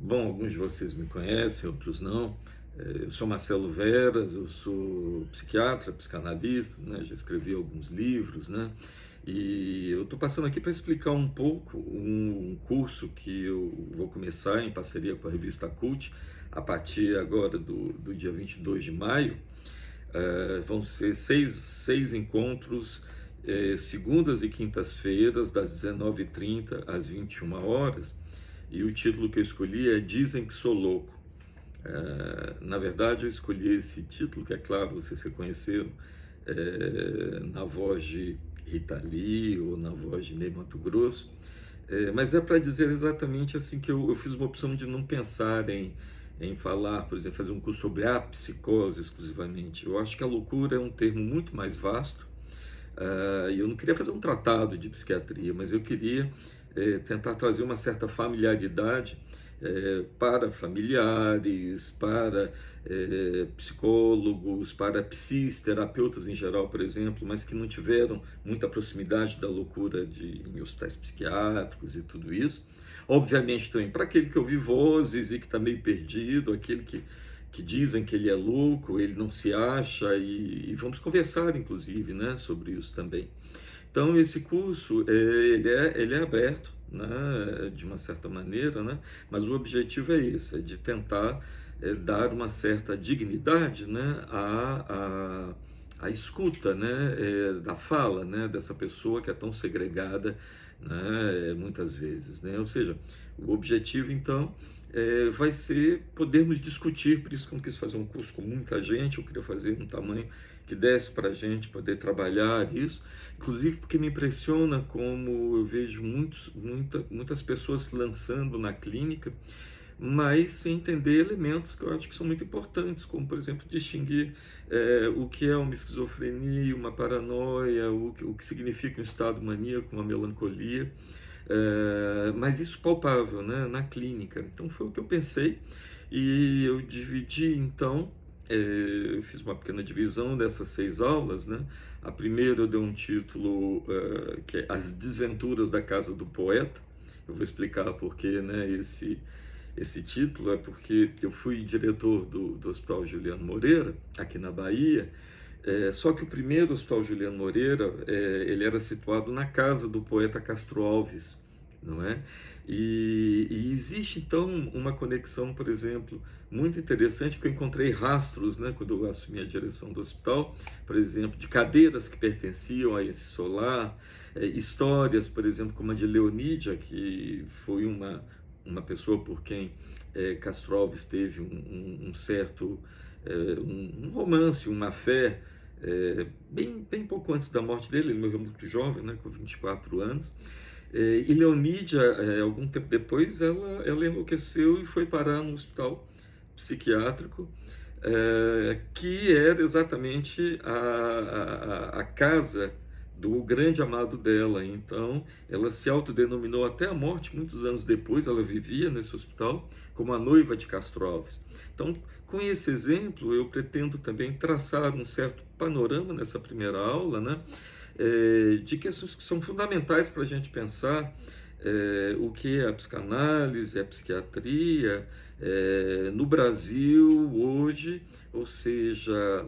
Bom, alguns de vocês me conhecem, outros não. Eu sou Marcelo Veras, eu sou psiquiatra, psicanalista, né? Já escrevi alguns livros, né? E eu estou passando aqui para explicar um pouco um curso que eu vou começar em parceria com a revista Cult, a partir agora do dia 22 de maio. Vão ser seis encontros, segundas e quintas-feiras, das 19h30 às 21h. E o título que eu escolhi é Dizem que Sou Louco. Na verdade, eu escolhi esse título, que é claro, vocês reconheceram, na voz de Rita Lee ou na voz de Ney Matogrosso, mas é para dizer exatamente assim que eu fiz uma opção de não pensar em falar, por exemplo, fazer um curso sobre a psicose exclusivamente. Eu acho que a loucura é um termo muito mais vasto, e eu não queria fazer um tratado de psiquiatria, mas eu queria tentar trazer uma certa familiaridade para familiares, para psicólogos, para psicoterapeutas em geral, por exemplo, mas que não tiveram muita proximidade da loucura em hospitais psiquiátricos e tudo isso. Obviamente também para aquele que ouve vozes e que está meio perdido, aquele que dizem que ele é louco, ele não se acha, e vamos conversar, inclusive, né, sobre isso também. Então, esse curso, ele é aberto, né, de uma certa maneira, né, mas o objetivo é esse, é de tentar dar uma certa dignidade, né, à escuta, né, da fala, né, dessa pessoa que é tão segregada, né, muitas vezes, né, ou seja, o objetivo, então, vai ser podermos discutir. Por isso que eu não quis fazer um curso com muita gente, eu queria fazer um tamanho que desse para a gente poder trabalhar isso, inclusive porque me impressiona como eu vejo muitas pessoas se lançando na clínica, mas sem entender elementos que eu acho que são muito importantes, como, por exemplo, distinguir o que é uma esquizofrenia, uma paranoia, o que significa um estado maníaco, uma melancolia, mas isso palpável, né, na clínica. Então foi o que eu pensei, e eu dividi, então, eu fiz uma pequena divisão dessas 6 aulas, né? A primeira eu dei um título que é As Desventuras da Casa do Poeta. Eu vou explicar por que, né, esse título. É porque eu fui diretor do Hospital Juliano Moreira, aqui na Bahia, só que o primeiro Hospital Juliano Moreira, ele era situado na casa do poeta Castro Alves, não é? E existe, então, uma conexão, por exemplo, muito interessante, que eu encontrei rastros, né, quando eu assumi a direção do hospital, por exemplo, de cadeiras que pertenciam a esse solar, histórias, por exemplo, como a de Leonídia, que foi uma pessoa por quem Castro Alves teve um certo um romance, uma fé, bem pouco antes da morte dele. Ele morreu muito jovem, né, com 24 anos. E Leonídia, algum tempo depois, ela enlouqueceu e foi parar no hospital psiquiátrico, que era exatamente a casa do grande amado dela. Então, ela se autodenominou até a morte, muitos anos depois, ela vivia nesse hospital como a noiva de Castro Alves. Então, com esse exemplo, eu pretendo também traçar um certo panorama nessa primeira aula, né, de questões que são fundamentais para a gente pensar o que é a psicanálise, a psiquiatria no Brasil hoje, ou seja,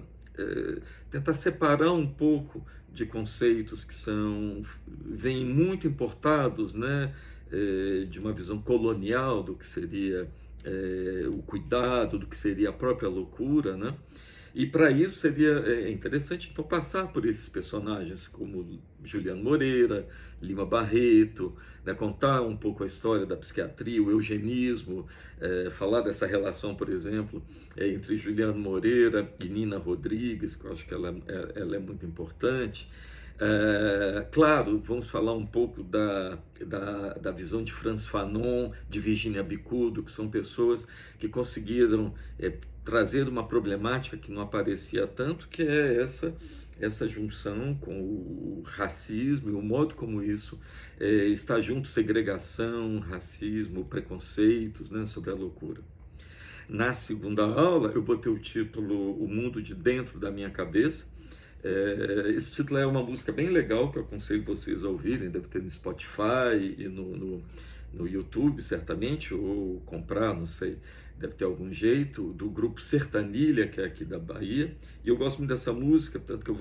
tentar separar um pouco de conceitos que vêm muito importados, né, de uma visão colonial do que seria o cuidado, do que seria a própria loucura, né? E para isso seria interessante, então, passar por esses personagens como Juliano Moreira, Lima Barreto, né, contar um pouco a história da psiquiatria, o eugenismo, falar dessa relação, por exemplo, entre Juliano Moreira e Nina Rodrigues, que eu acho que ela é muito importante. Claro, vamos falar um pouco da visão de Frantz Fanon, de Virginia Bicudo, que são pessoas que conseguiram trazer uma problemática que não aparecia tanto, que é essa junção com o racismo e o modo como isso está junto, segregação, racismo, preconceitos, né, sobre a loucura. Na segunda aula, eu botei o título O Mundo de Dentro da Minha Cabeça. Esse título é uma música bem legal que eu aconselho vocês a ouvirem, deve ter no Spotify e no YouTube, certamente, ou comprar, não sei, deve ter algum jeito, do grupo Sertanilha, que é aqui da Bahia. E eu gosto muito dessa música, tanto que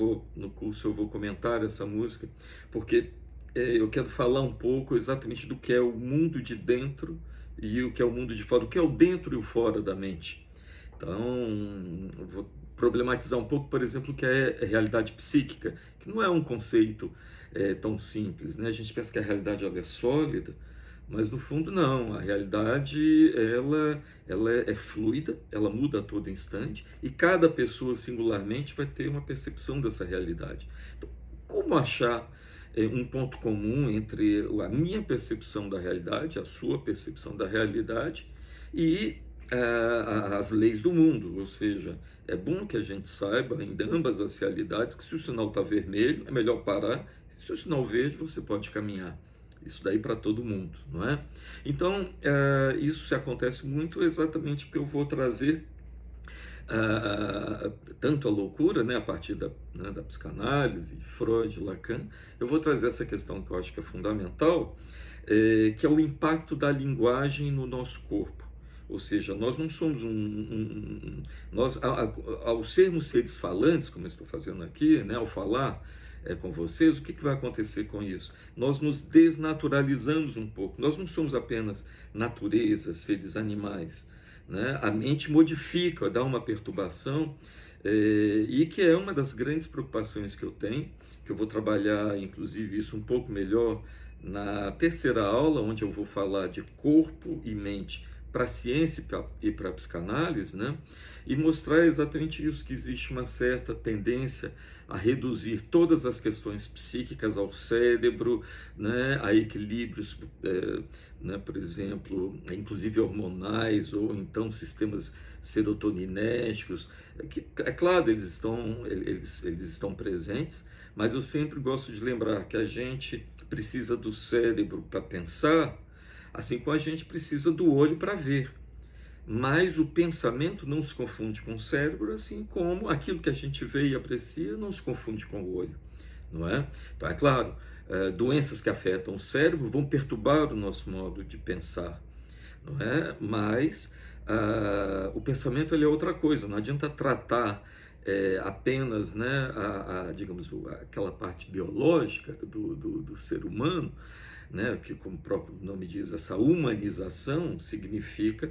no curso eu vou comentar essa música, porque eu quero falar um pouco exatamente do que é o mundo de dentro e o que é o mundo de fora, o que é o dentro e o fora da mente. Então, eu vou problematizar um pouco, por exemplo, o que é realidade psíquica, que não é um conceito tão simples, né? A gente pensa que a realidade ela é sólida, mas no fundo não. A realidade ela é fluida, ela muda a todo instante e cada pessoa singularmente vai ter uma percepção dessa realidade. Então, como achar um ponto comum entre a minha percepção da realidade, a sua percepção da realidade e as leis do mundo? Ou seja, é bom que a gente saiba em ambas as realidades que se o sinal está vermelho, é melhor parar. Se o sinal verde, você pode caminhar. Isso daí para todo mundo, não é? Então, isso se acontece muito exatamente porque eu vou trazer tanto a loucura, né, a partir da psicanálise, Freud, Lacan. Eu vou trazer essa questão que eu acho que é fundamental, que é o impacto da linguagem no nosso corpo. Ou seja, nós não somos nós, ao sermos seres falantes, como eu estou fazendo aqui, né, ao falar com vocês, o que vai acontecer com isso? Nós nos desnaturalizamos um pouco. Nós não somos apenas natureza, seres animais, né? A mente modifica, dá uma perturbação, e que é uma das grandes preocupações que eu tenho, que eu vou trabalhar, inclusive, isso um pouco melhor na terceira aula, onde eu vou falar de corpo e mente para a ciência e para a psicanálise, né? E mostrar exatamente isso, que existe uma certa tendência a reduzir todas as questões psíquicas ao cérebro, né? A equilíbrios, né? Por exemplo, inclusive hormonais, ou então sistemas serotoninérgicos, que, é claro, eles estão presentes, mas eu sempre gosto de lembrar que a gente precisa do cérebro para pensar, assim como a gente precisa do olho para ver. Mas o pensamento não se confunde com o cérebro, assim como aquilo que a gente vê e aprecia não se confunde com o olho, não é? Então, é claro, doenças que afetam o cérebro vão perturbar o nosso modo de pensar, não é? Mas o pensamento ele é outra coisa, não adianta tratar apenas, né, digamos, aquela parte biológica do ser humano, né, que, como o próprio nome diz, essa humanização significa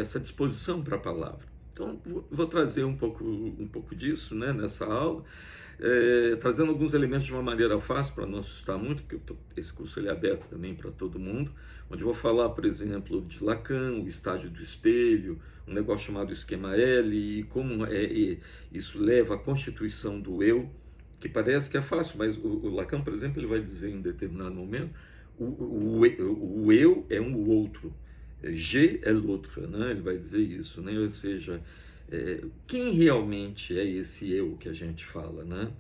essa disposição para a palavra. Então, vou trazer um pouco disso, né, nessa aula, trazendo alguns elementos de uma maneira fácil para não assustar muito, porque esse curso ele é aberto também para todo mundo, onde eu vou falar, por exemplo, de Lacan, o estágio do espelho, um negócio chamado esquema L, e como isso leva à constituição do eu, que parece que é fácil, mas o Lacan, por exemplo, ele vai dizer em um determinado momento, o eu é um outro, G é l'autre, né? Ele vai dizer isso, né? Ou seja, quem realmente é esse eu que a gente fala, né?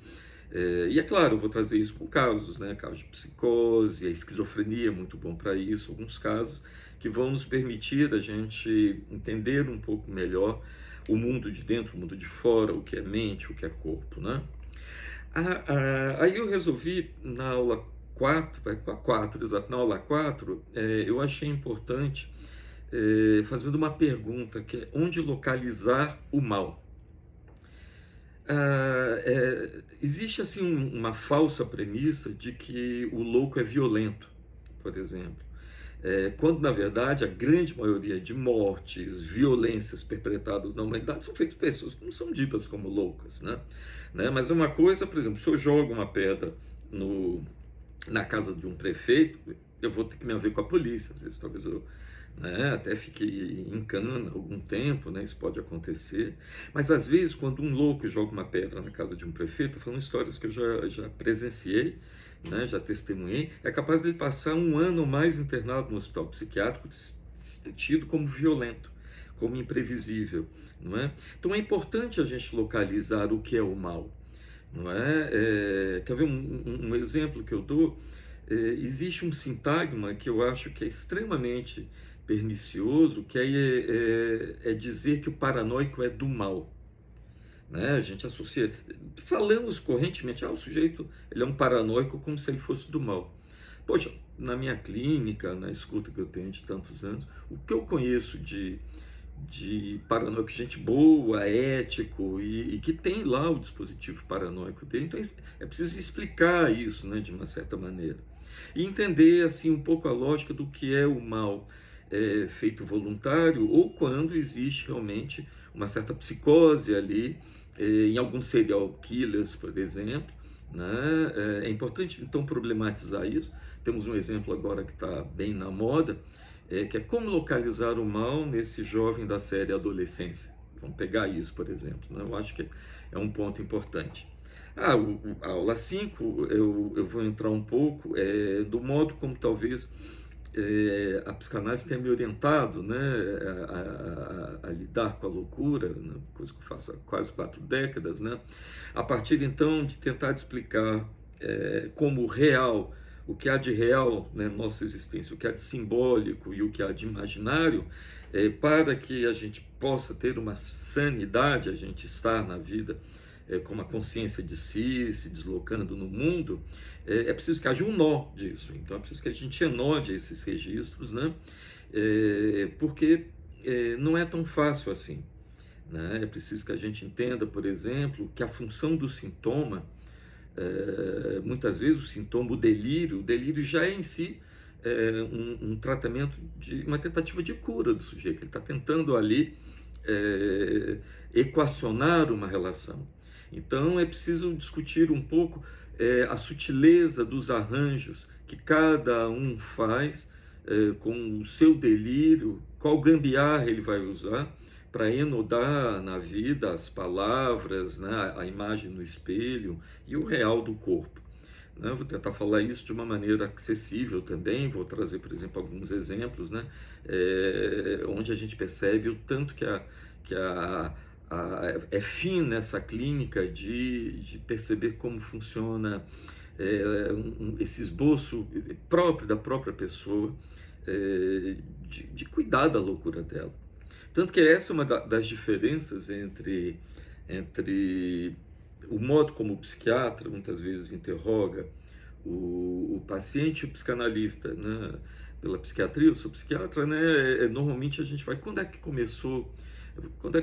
E é claro, eu vou trazer isso com casos, né? Casos de psicose, a esquizofrenia é muito bom para isso, alguns casos que vão nos permitir a gente entender um pouco melhor o mundo de dentro, o mundo de fora, o que é mente, o que é corpo, né? Aí eu resolvi, na aula 4, exato, na aula 4, eu achei importante fazendo uma pergunta, que é onde localizar o mal. Existe assim uma falsa premissa de que o louco é violento, por exemplo, quando na verdade a grande maioria de mortes, violências perpetradas na humanidade são feitas por pessoas que não são ditas como loucas, né? Mas é uma coisa, por exemplo, se eu jogo uma pedra na casa de um prefeito, eu vou ter que me haver com a polícia, às vezes talvez eu até fique em cana algum tempo, né? Isso pode acontecer, mas às vezes quando um louco joga uma pedra na casa de um prefeito, estou falando histórias que eu já presenciei, né? Já testemunhei, é capaz de ele passar um ano ou mais internado no hospital psiquiátrico, tido como violento, como imprevisível, não é? Então é importante a gente localizar o que é o mal, não é? Quer ver um exemplo que eu dou? Existe um sintagma que eu acho que é extremamente pernicioso, que é dizer que o paranoico é do mal, né? A gente associa, falamos correntemente, o sujeito ele é um paranoico como se ele fosse do mal. Poxa, na minha clínica, na escuta que eu tenho de tantos anos, o que eu conheço de paranoico, gente boa, ético e que tem lá o dispositivo paranoico dele. Então é preciso explicar isso, né, de uma certa maneira. E entender assim um pouco a lógica do que é o mal feito voluntário ou quando existe realmente uma certa psicose ali, em alguns serial killers, por exemplo. Né? É importante então problematizar isso. Temos um exemplo agora que está bem na moda, que é como localizar o mal nesse jovem da série Adolescência. Vamos pegar isso, por exemplo. Né? Eu acho que é um ponto importante. A aula 5, eu vou entrar um pouco do modo como talvez a psicanálise tenha me orientado, né, a lidar com a loucura, né, coisa que eu faço há quase 4 décadas, né, a partir então de tentar explicar como real, o que há de real na nossa existência, o que há de simbólico e o que há de imaginário, para que a gente possa ter uma sanidade, a gente estar na vida com uma consciência de si, se deslocando no mundo, é preciso que haja um nó disso. Então é preciso que a gente enode esses registros, né? Porque não é tão fácil assim. Né? É preciso que a gente entenda, por exemplo, que a função do sintoma, muitas vezes o sintoma, o delírio já é em si um tratamento, uma tentativa de cura do sujeito. Ele está tentando ali equacionar uma relação. Então é preciso discutir um pouco a sutileza dos arranjos que cada um faz com o seu delírio, qual gambiarra ele vai usar para enodar na vida as palavras, né, a imagem no espelho e o real do corpo. Né? Vou tentar falar isso de uma maneira acessível também, vou trazer, por exemplo, alguns exemplos, né, onde a gente percebe o tanto que é fina essa clínica de perceber como funciona esse esboço próprio da própria pessoa, de cuidar da loucura dela. Tanto que essa é uma das diferenças entre o modo como o psiquiatra muitas vezes interroga o paciente e o psicanalista, né? Pela psiquiatria, eu sou psiquiatra, né? Normalmente a gente vai, quando é que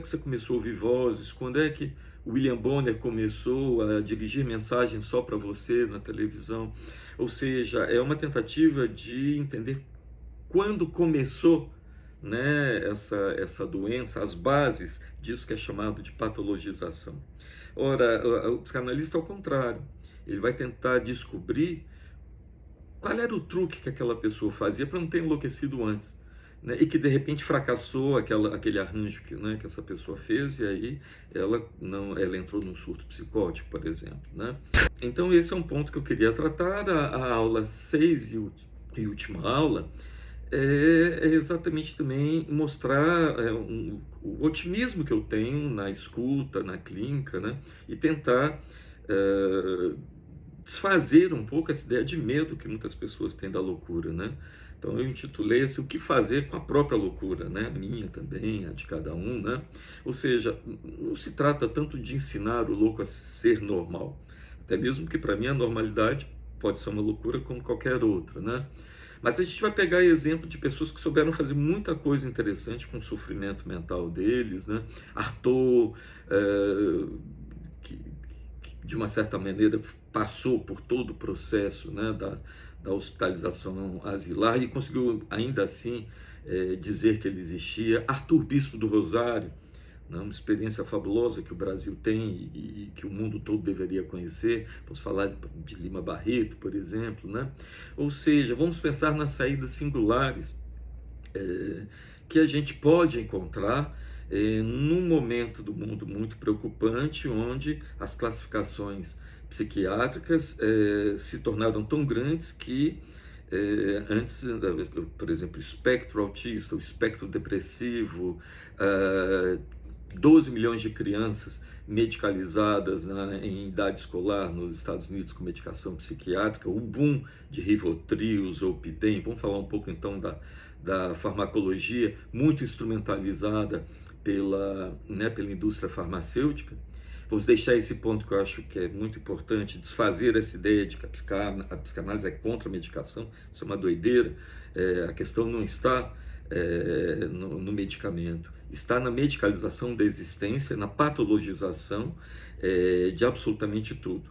você começou a ouvir vozes? Quando é que William Bonner começou a dirigir mensagens só para você na televisão? Ou seja, é uma tentativa de entender quando começou, né, essa doença, as bases disso que é chamado de patologização. Ora, o psicanalista, ao contrário, ele vai tentar descobrir qual era o truque que aquela pessoa fazia para não ter enlouquecido antes, né, e que de repente fracassou aquele arranjo que essa pessoa fez, e aí ela entrou num surto psicótico, por exemplo. Né? Então esse é um ponto que eu queria tratar. A aula 6 e última aula é exatamente também mostrar o otimismo que eu tenho na escuta, na clínica, né? E tentar desfazer um pouco essa ideia de medo que muitas pessoas têm da loucura, né? Então eu intitulei assim, o que fazer com a própria loucura, né? A minha também, a de cada um, né? Ou seja, não se trata tanto de ensinar o louco a ser normal, até mesmo que para mim a normalidade pode ser uma loucura como qualquer outra, né? Mas a gente vai pegar exemplo de pessoas que souberam fazer muita coisa interessante com o sofrimento mental deles, né? Arthur, que de uma certa maneira passou por todo o processo, né, da hospitalização asilar e conseguiu ainda assim dizer que ele existia. Arthur Bispo do Rosário, né, uma experiência fabulosa que o Brasil tem e que o mundo todo deveria conhecer. Posso falar de Lima Barreto, por exemplo, né? Ou seja, vamos pensar nas saídas singulares que a gente pode encontrar num momento do mundo muito preocupante, onde as classificações psiquiátricas se tornaram tão grandes que antes, por exemplo, o espectro autista, o espectro depressivo, 12 milhões de crianças medicalizadas, né, em idade escolar nos Estados Unidos com medicação psiquiátrica, o boom de Rivotril, Zolpidem. Vamos falar um pouco então da farmacologia muito instrumentalizada pela indústria farmacêutica. Vou deixar esse ponto que eu acho que é muito importante, desfazer essa ideia de que a psicanálise é contra a medicação. Isso é uma doideira. A questão não está no medicamento, está na medicalização da existência, na patologização de absolutamente tudo,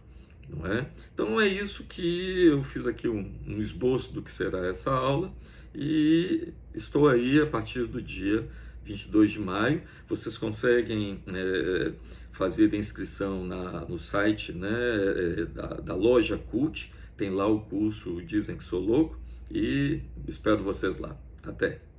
não é? Então é isso que eu fiz aqui um esboço do que será essa aula, e estou aí a partir do dia 22 de maio. Vocês conseguem fazer a inscrição no site, né, da loja Cult, tem lá o curso Dizem que Sou Louco, e espero vocês lá. Até!